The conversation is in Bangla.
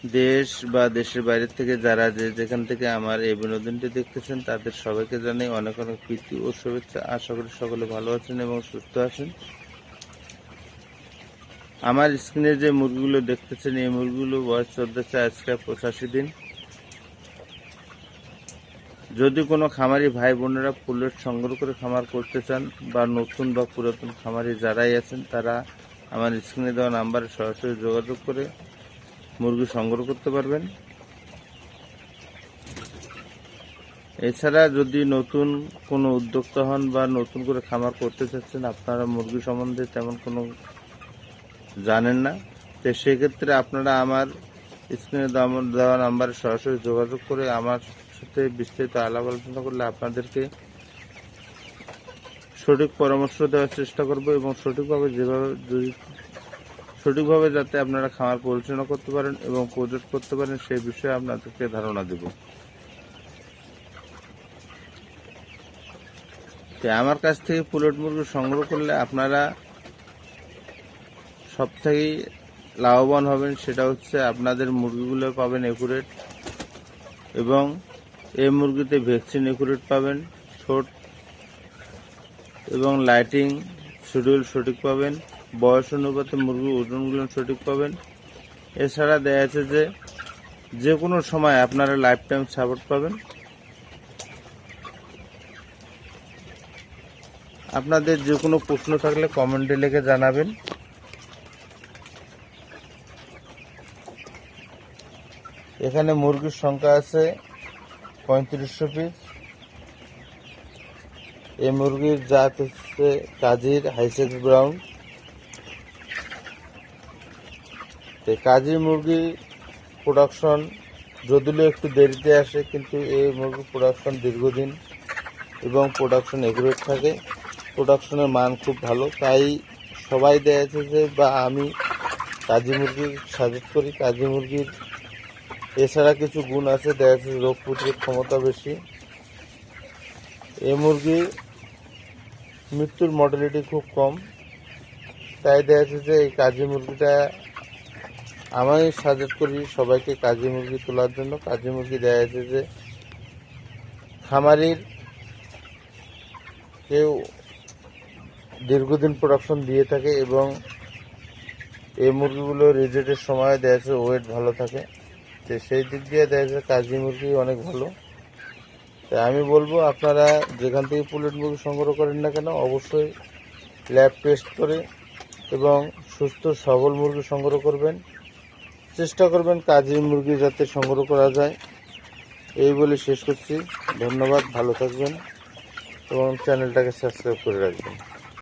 দেশ বা দেশের বাইরে থেকে যারা যেখান থেকে আমার এই বিনোদনটি দেখতেছেন তাদের সবাইকে জানাই অনেক অনেক প্রীতি ও শুভেচ্ছা। আশা করি সকলে ভালো আছেন এবং সুস্থ আছেন। আমার স্ক্রিনে যে মুরগিগুলো দেখতেছেন এই মুরগিগুলো বয়স চলতেছে আজকে 85 দিন। যদি কোনো খামারি ভাই বোনেরা পুলেট সংগ্রহ করে খামার করতে চান বা নতুন বা পুরাতন খামারি যারাই আছেন তারা আমার স্ক্রিনে দেওয়া নাম্বারে সরাসরি যোগাযোগ করে মুরগি সংগ্রহ করতে পারবেন। এছাড়া যদি নতুন কোনো উদ্যোক্তা হন বা নতুন করে খামার করতে চাচ্ছেন, আপনারা মুরগি সম্বন্ধে তেমন কোনো জানেন না, তো সেক্ষেত্রে আপনারা আমার স্ক্রিনে দেওয়া নাম্বারে সরাসরি যোগাযোগ করে আমার সাথে বিস্তারিত আলাপ আলোচনা করলে আপনাদেরকে সঠিক পরামর্শ দেওয়ার চেষ্টা করব এবং সঠিকভাবে যাতে আপনারা খামার পরিচালনা করতে পারেন এবং প্রজেক্ট করতে পারেন সেই বিষয়ে আপনাদেরকে ধারণা দেব। আমার কাছ থেকে পুলেট মুরগি সংগ্রহ করলে আপনারা সবথেকে লাভবান হবেন। সেটা হচ্ছে আপনাদের মুরগিগুলো পাবেন একুরেট এবং এই মুরগিতে ভ্যাকসিন একুরেট পাবেন, ঠোঁট এবং লাইটিং শিডিউল সঠিক পাবেন, বয়স অনুপাতে মুরগির ওজনগুলো সঠিক পাবেন। এছাড়া দেখা যাচ্ছে যে কোনো সময় আপনারা লাইফ টাইম সাপোর্ট পাবেন। আপনাদের যে কোনো প্রশ্ন থাকলে কমেন্টে লিখে জানাবেন। এখানে মুরগির সংখ্যা আছে 3500 পিস। এই মুরগির জাত হচ্ছে কাজির হাইসেক্স ব্রাউন। কাজী মুরগি প্রোডাকশন যদিও একটু দেরিতে আসে, কিন্তু এই মুরগির প্রোডাকশন দীর্ঘদিন এবং প্রোডাকশন একুরেট থাকে। প্রোডাকশনের মান খুব ভালো, তাই সবাই দেখেছে যে বা আমি কাজী মুরগির সাজেস্ট করি। কাজী মুরগির এছাড়া কিছু গুণ আছে, দেখা যাচ্ছে রোগ প্রতিরোধ ক্ষমতা বেশি। এই মুরগির মৃত্যুর মর্টালিটি খুব কম, তাই দেখা যাচ্ছে যে এই কাজী মুরগিটা আমি সাজেস্ট করি সবাইকে কাজী মুরগি তোলার জন্য। কাজী মুরগি দেখা যাচ্ছে যে খামারির কেউ দীর্ঘদিন প্রোডাকশন দিয়ে থাকে এবং এই মুরগিগুলো রিজেক্টের সময় দেখা যাচ্ছে ওয়েট ভালো থাকে। তো সেই দিক দিয়ে দেখা যাচ্ছে কাজী মুরগি অনেক ভালো। তাই আমি বলবো আপনারা যেখান থেকে পুলেট মুরগি সংগ্রহ করেন না কেন অবশ্যই ল্যাব টেস্ট করে এবং সুস্থ সবল মুরগি সংগ্রহ করবেন। চেষ্টা করবেন কাজী মুরগি যাতে সংগ্রহ করা যায়। এই বলে শেষ করছি। ধন্যবাদ, ভালো থাকবেন এবং চ্যানেলটাকে সাবস্ক্রাইব করে রাখবেন।